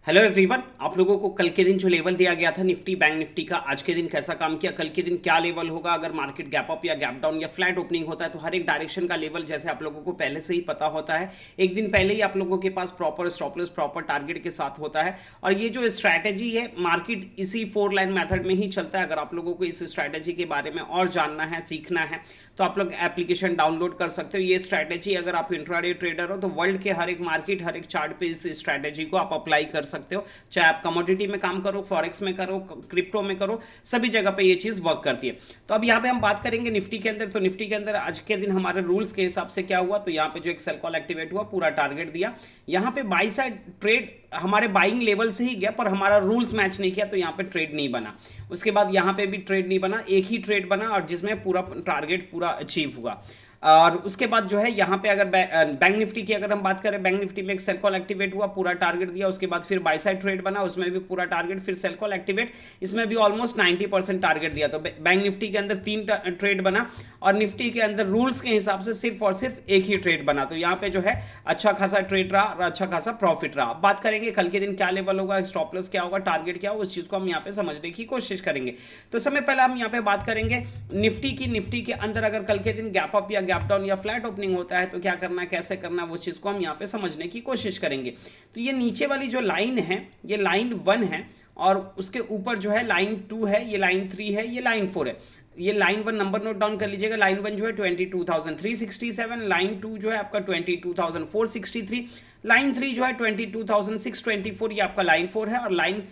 Hello everyone, आप लोगों को कल के दिन जो लेवल दिया गया था निफ्टी बैंक निफ्टी का, आज के दिन कैसा काम किया, कल के दिन क्या लेवल होगा, अगर मार्केट गैप अप या गैप डाउन या फ्लैट ओपनिंग होता है तो हर एक डायरेक्शन का लेवल जैसे आप लोगों को पहले से ही पता होता है। एक दिन पहले ही आप लोगों के पास proper stop loss proper target के साथ होता है। और ये जो स्ट्रैटेजी है, मार्केट इसी 4 लाइन मैथड में ही चलता है। अगर आप लोगों को इस स्ट्रैटेजी के बारे में और जानना है, सीखना है, तो आप लोग एप्लीकेशन डाउनलोड कर सकते हो। ये स्ट्रैटेजी अगर आप इंट्राडे ट्रेडर हो तो वर्ल्ड के हर एक मार्केट हर एक चार्ट पे इस स्ट्रैटेजी को आप अप्लाई कर सकते हो। चाहे आप कमोडिटी में काम करो, फॉरेक्स में करो, क्रिप्टो में करो, सभी जगह पे ये चीज वर्क करती है। तो अब यहाँ पे हम बात करेंगे निफ्टी के अंदर। तो निफ्टी के अंदर आज के दिन हमारे रूल्स के हिसाब से क्या हुआ, तो यहाँ पे जो एक सेल कॉल एक्टिवेट हुआ, पूरा टारगेट दिया। यहाँ पे बाई साइड ट्रेड हमारे बाइंग लेवल से ही गया, पर हमारा रूल्स मैच नहीं किया तो यहाँ पे ट्रेड नहीं बना। उसके बाद यहाँ पे भी ट्रेड नहीं बना, एक ही ट्रेड बना और जिसमें पूरा टारगेट पूरा अचीव हुआ। और उसके बाद जो है यहाँ पे अगर बैंक निफ्टी की अगर हम बात करें, बैंक निफ्टी में एक सेल कॉल एक्टिवेट हुआ, पूरा टारगेट दिया। उसके बाद फिर बाय साइड ट्रेड बना, उसमें भी पूरा टारगेट, फिर सेल कॉल एक्टिवेट, इसमें भी ऑलमोस्ट 90% टारगेट दिया। तो बैंक निफ्टी के अंदर 3 ट्रेड बना और निफ्टी के अंदर रूल्स के हिसाब से सिर्फ और सिर्फ एक ही ट्रेड बना। तो यहाँ पे जो है अच्छा खासा ट्रेड रहा और अच्छा खासा प्रॉफिट रहा। अब बात करेंगे कल के दिन क्या लेवल होगा, स्टॉप लॉस क्या होगा, टारगेट क्या होगा, उस चीज को हम यहाँ पे समझने की कोशिश करेंगे। तो समय पहले हम यहाँ पे बात करेंगे निफ्टी की। निफ्टी के अंदर अगर कल के दिन गैप अप या गैप डाउन या फ्लैट ओपनिंग होता है तो क्या करना है, कैसे करना है, वो चीज को हम यहाँ पे समझने की कोशिश करेंगे। तो ये नीचे वाली जो लाइन है, ये लाइन 1 है और उसके ऊपर जो है लाइन 2 है, ये लाइन 3 है, ये लाइन 4 है। ये लाइन 1 नंबर नोट डाउन कर लीजिएगा। लाइन 1 जो है 22,367, लाइन 2 जो है आपका 22,463, लाइन 3 जो है 22,624, ये आपका लाइन 4 है। और लाइन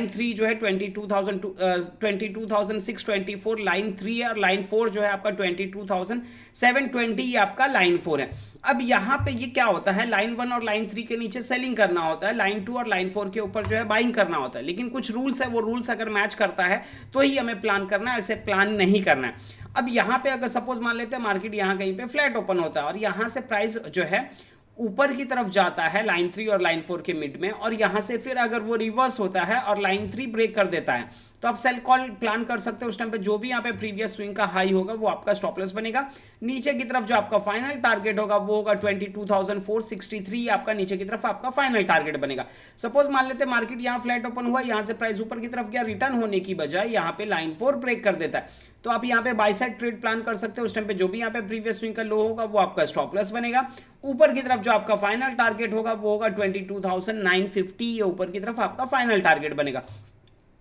3 जो है 22,624 लाइन 3 है, और लाइन 4 जो है आपका 22,720, ये आपका लाइन 4 है। अब यहाँ पे ये क्या होता है, लाइन 1 और लाइन 3 के नीचे सेलिंग करना होता है, लाइन 2 और लाइन 4 के ऊपर जो है बाइंग करना होता है। लेकिन कुछ रूल्स है, वो रूल्स अगर मैच करता है तो ही हमें प्लान करना है, ऐसे प्लान नहीं करना है। अब यहाँ पे अगर सपोज मान लेते हैं मार्केट यहाँ कहीं पे फ्लैट ओपन होता है और यहाँ से प्राइस जो है ऊपर की तरफ जाता है लाइन 3 और लाइन 4 के मिड में, और यहां से फिर अगर वो रिवर्स होता है और लाइन 3 ब्रेक कर देता है तो आप सेल कॉल प्लान कर सकते हो। उस टाइम पे जो भी यहाँ पे प्रीवियस स्विंग का हाई होगा वो आपका स्टॉप लॉस बनेगा। नीचे की तरफ जो आपका फाइनल टारगेट होगा वो होगा 22,463, आपका नीचे की तरफ आपका फाइनल टारगेट बनेगा। सपोज मान लेते हैं मार्केट यहाँ फ्लैट ओपन हुआ, यहाँ से प्राइस ऊपर की तरफ गया, रिटर्न होने की बजाय यहाँ पे लाइन 4 ब्रेक कर देता है, तो आप यहाँ पे बाय साइड ट्रेड प्लान कर सकते हो। उस टाइम पे जो भी यहाँ पे प्रीवियस स्विंग का लो होगा वो आपका स्टॉप लॉस बनेगा। ऊपर की तरफ जो आपका फाइनल टारगेट होगा वो होगा 22,950, ये ऊपर की तरफ आपका फाइनल टारगेट बनेगा।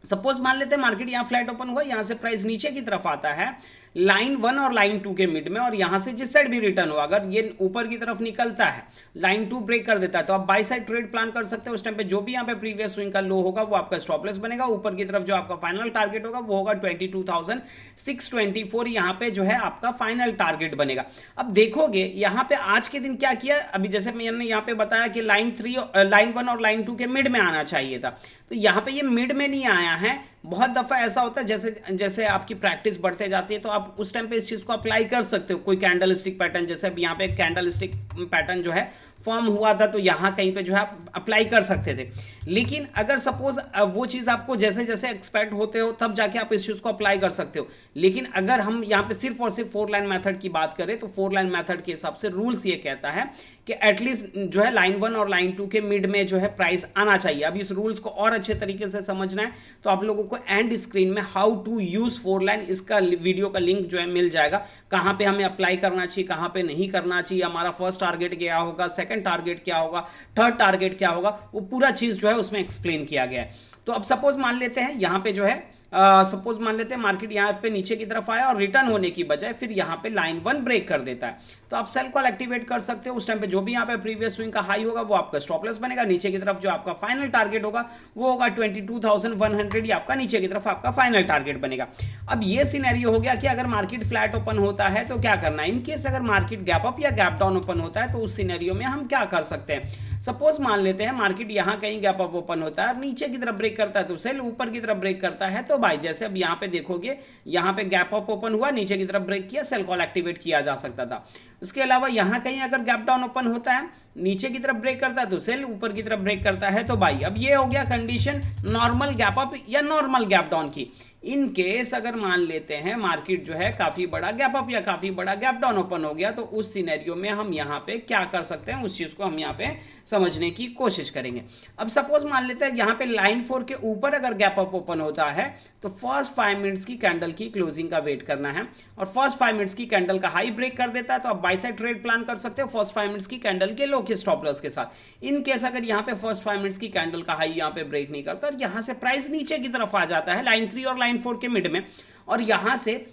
सपोज मान लेते हैं मार्केट यहाँ फ्लैट ओपन हुआ, यहाँ से प्राइस नीचे की तरफ आता है लाइन 1 और लाइन 2 के मिड में, और यहाँ से जिस साइड भी रिटर्न हो, अगर ये ऊपर की तरफ निकलता है, लाइन 2 ब्रेक कर देता है, तो आप बाय साइड ट्रेड प्लान कर सकते हो। उस टाइम पे जो भी यहाँ पे प्रीवियस स्विंग का लो होगा वो आपका स्टॉप लॉस बनेगा। ऊपर की तरफ जो आपका फाइनल टारगेट होगा वो होगा 22,624, यहाँ पे जो है आपका फाइनल टारगेट बनेगा। अब देखोगे यहाँ पे आज के दिन क्या किया, अभी जैसे मैंने यहाँ पे बताया कि लाइन 1 और लाइन 2 के मिड में आना चाहिए था, तो यहाँ पे ये मिड में नहीं आया है। बहुत दफा ऐसा होता है, जैसे जैसे आपकी प्रैक्टिस बढ़ते जाती है तो आप उस टाइम पे इस चीज को अप्लाई कर सकते हो। कोई कैंडल स्टिक पैटर्न, जैसे अब यहाँ पे कैंडल स्टिक पैटर्न जो है फॉर्म हुआ था, तो यहाँ कहीं पे जो है आप अप्लाई कर सकते थे। लेकिन अगर सपोज वो चीज़ आपको जैसे जैसे एक्सपेक्ट होते हो तब जाके आप इस चीज़ को अप्लाई कर सकते हो। लेकिन अगर हम यहाँ पे सिर्फ और सिर्फ 4 लाइन मेथड की बात करें तो 4 लाइन मेथड के हिसाब से रूल्स ये कहता है कि एटलीस्ट जो है लाइन 1 और लाइन 2 के मिड में जो है प्राइस आना चाहिए। अब इस रूल्स को और अच्छे तरीके से समझना है तो आप लोगों को एंड स्क्रीन में हाउ टू यूज 4 लाइन, इसका वीडियो का लिंक जो है मिल जाएगा, कहाँ पे हमें अप्लाई करना चाहिए, कहाँ पे नहीं करना चाहिए, हमारा फर्स्ट टारगेट क्या होगा, सेकंड टारगेट क्या होगा, थर्ड टारगेट क्या होगा, वो पूरा चीज जो है उसमें एक्सप्लेन किया गया है। तो अब सपोज मान लेते हैं यहाँ पे जो है सपोज मान लेते हैं मार्केट यहाँ पे नीचे की तरफ आया और रिटर्न होने की बजाय फिर यहाँ पे लाइन 1 ब्रेक कर देता है, तो आप सेल कॉल एक्टिवेट कर सकते हो। उस टाइम पे जो भी यहाँ पे प्रीवियस स्विंग का हाई होगा वो आपका स्टॉप लॉस बनेगा। नीचे की तरफ जो आपका फाइनल टारगेट होगा वो होगा 22,100, ये आपका नीचे की तरफ आपका फाइनल टारगेट बनेगा। अब ये सिनेरियो हो गया कि अगर मार्केट फ्लैट ओपन होता है तो क्या करना है। इनकेस अगर मार्केट गैप अप या गैप डाउन ओपन होता है तो उस सिनेरियो में हम क्या कर सकते हैं। सपोज मान लेते हैं मार्केट यहाँ कहीं गैप अप ओपन होता है और नीचे की तरफ ब्रेक करता है तो सेल, ऊपर की तरफ ब्रेक करता है तो बाय। जैसे अब यहाँ पे देखोगे, यहाँ पे गैप अप ओपन हुआ, नीचे की तरफ ब्रेक किया, सेल कॉल एक्टिवेट किया जा सकता था। उसके अलावा यहाँ कहीं अगर गैप डाउन ओपन होता है, नीचे की तरफ ब्रेक करता है तो सेल, ऊपर की तरफ ब्रेक करता है तो बाई। अब ये हो गया कंडीशन नॉर्मल गैप अप या नॉर्मल गैप डाउन की। इन केस अगर मान लेते हैं मार्केट जो है काफी बड़ा गैप अप या काफी बड़ा गैप डाउन ओपन हो गया, तो उस सिनेरियो में हम यहाँ पे क्या कर सकते हैं, उस चीज को हम यहाँ पे समझने की कोशिश करेंगे। अब सपोज मान लेते हैं यहाँ पे लाइन 4 के ऊपर अगर गैप अप ओपन होता है तो फर्स्ट 5 मिनट्स की कैंडल की क्लोजिंग का वेट करना है, और फर्स्ट 5 मिनट्स की कैंडल का हाई ब्रेक कर देता है तो आप बाय साइड ट्रेड प्लान कर सकते हो फर्स्ट 5 मिनट्स की कैंडल के लो के स्टॉप लॉस के साथ। इन केस अगर यहाँ पे फर्स्ट 5 मिनट्स की कैंडल का हाई यहाँ पे ब्रेक नहीं करता और यहाँ से प्राइस नीचे की तरफ आ जाता है लाइन 3 और लाइन 4 के मिड में, और यहाँ से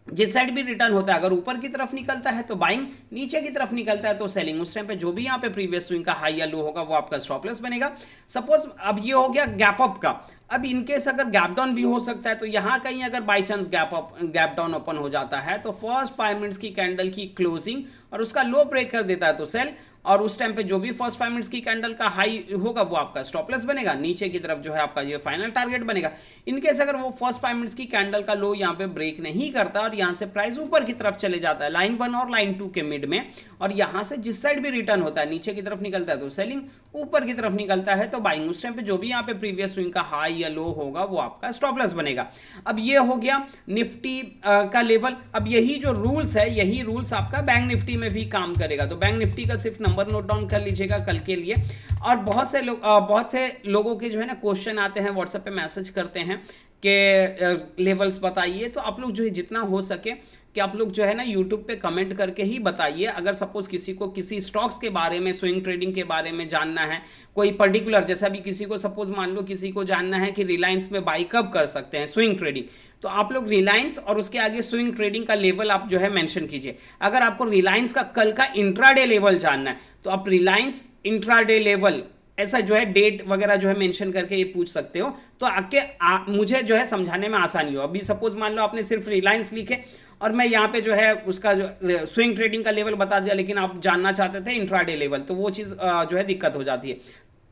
जिस साइड भी रिटर्न होता है, अगर ऊपर की तरफ निकलता है तो बाइंग, नीचे की तरफ निकलता है तो सेलिंग, उस टाइम पे जो भी यहाँ पे प्रीवियस स्विंग का हाई या लो होगा वो आपका स्टॉप लॉस बनेगा। सपोज अब ये हो गया गैप अप का। अब इनकेस अगर गैप डाउन भी हो सकता है तो यहाँ कहीं अगर by chance gap down open हो जाता है तो फर्स्ट 5 मिनट्स की कैंडल की क्लोजिंग और उसका लो ब्रेक कर देता है तो सेल, और उस टाइम पे जो भी फर्स्ट 5 मिनट्स की कैंडल का हाई होगा वो आपका स्टॉप लॉस बनेगा, नीचे की तरफ जो है आपका ये फाइनल टारगेट बनेगा। इनकेस अगर वो फर्स्ट 5 मिनट्स की कैंडल का लो यहाँ पे ब्रेक नहीं करता और यहाँ से प्राइस ऊपर की तरफ चले जाता है लाइन 1 और लाइन 2 के मिड में, और यहाँ से जिस साइड भी रिटर्न होता है नीचे की तरफ निकलता है तो सेलिंग, ऊपर की तरफ निकलता है तो बाइंग, उस टाइम पे जो भी यहाँ पे प्रीवियस स्विंग का हाई या लो होगा वो आपका स्टॉप लॉस बनेगा। अब ये हो गया निफ्टी का लेवल। अब यही जो रूल्स है यही रूल्स आपका बैंक निफ्टी में भी काम करेगा, तो बैंक निफ्टी का सिर्फ नंबर नोट डाउन कर लीजिएगा कल के लिए। और बहुत से लोगों के जो है ना क्वेश्चन आते हैं, व्हाट्सएप पे मैसेज करते हैं कि लेवल्स बताइए, तो आप लोग जो है जितना हो सके कि आप लोग जो है ना यूट्यूब पे कमेंट करके ही बताइए। अगर सपोज किसी को किसी स्टॉक्स के बारे में, स्विंग ट्रेडिंग के बारे में जानना है, कोई पर्टिकुलर, जैसा भी किसी को सपोज मान लो किसी को जानना है कि रिलायंस में बाई कब कर सकते हैं स्विंग ट्रेडिंग, तो आप लोग रिलायंस और उसके आगे स्विंग ट्रेडिंग का लेवल आप जो है मेंशन कीजिए। अगर आपको रिलायंस का कल का इंट्राडे लेवल जानना है तो आप रिलायंस इंट्राडे लेवल ऐसा जो है डेट वगैरह जो है मेंशन करके ये पूछ सकते हो, तो मुझे जो है समझाने में आसानी हो। अभी सपोज मान लो आपने सिर्फ रिलायंस लिखे और मैं यहाँ पे जो है उसका जो स्विंग ट्रेडिंग का लेवल बता दिया, लेकिन आप जानना चाहते थे इंट्राडे लेवल, तो वो चीज़ जो है दिक्कत हो जाती है।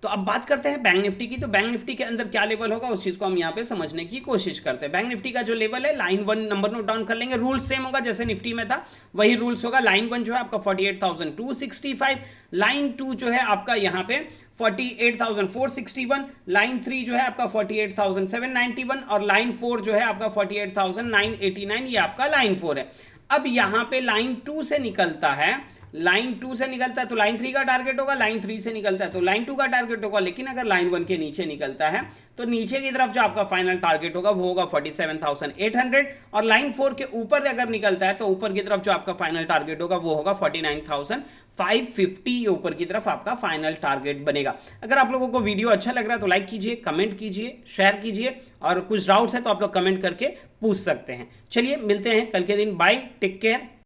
तो अब बात करते हैं बैंक निफ्टी की। तो बैंक निफ्टी के अंदर क्या लेवल होगा उस चीज को हम यहाँ पे समझने की कोशिश करते हैं। बैंक निफ्टी का जो लेवल है लाइन 1 नंबर नोट डाउन कर लेंगे। रूल सेम होगा जैसे निफ्टी में था वही रूल्स होगा। लाइन 1 जो है आपका 48,265, लाइन 2 जो है आपका यहाँ पे 48,461, लाइन 3 जो है आपका 48,791 और लाइन 4 जो है आपका 48,989, ये आपका लाइन 4 है। अब यहाँ पे लाइन 2 से निकलता है, लाइन 2 से निकलता है तो लाइन 3 का टारगेट होगा, लाइन 3 से निकलता है तो लाइन 2 का टारगेट होगा, लेकिन अगर लाइन 1 के नीचे निकलता है तो नीचे की तरफ जो आपका फाइनल टारगेट होगा वो होगा 47,800, और लाइन 4 के ऊपर अगर निकलता है तो ऊपर की तरफ जो आपका फाइनल टारगेट होगा वो होगा 49,550, ऊपर की तरफ आपका फाइनल टारगेट बनेगा। अगर आप लोगों को वीडियो अच्छा लग रहा है तो लाइक कीजिए, कमेंट कीजिए, शेयर कीजिए, और कुछ डाउट्स है तो आप लोग कमेंट करके पूछ सकते हैं। चलिए मिलते हैं कल के दिन, बाय, टेक केयर।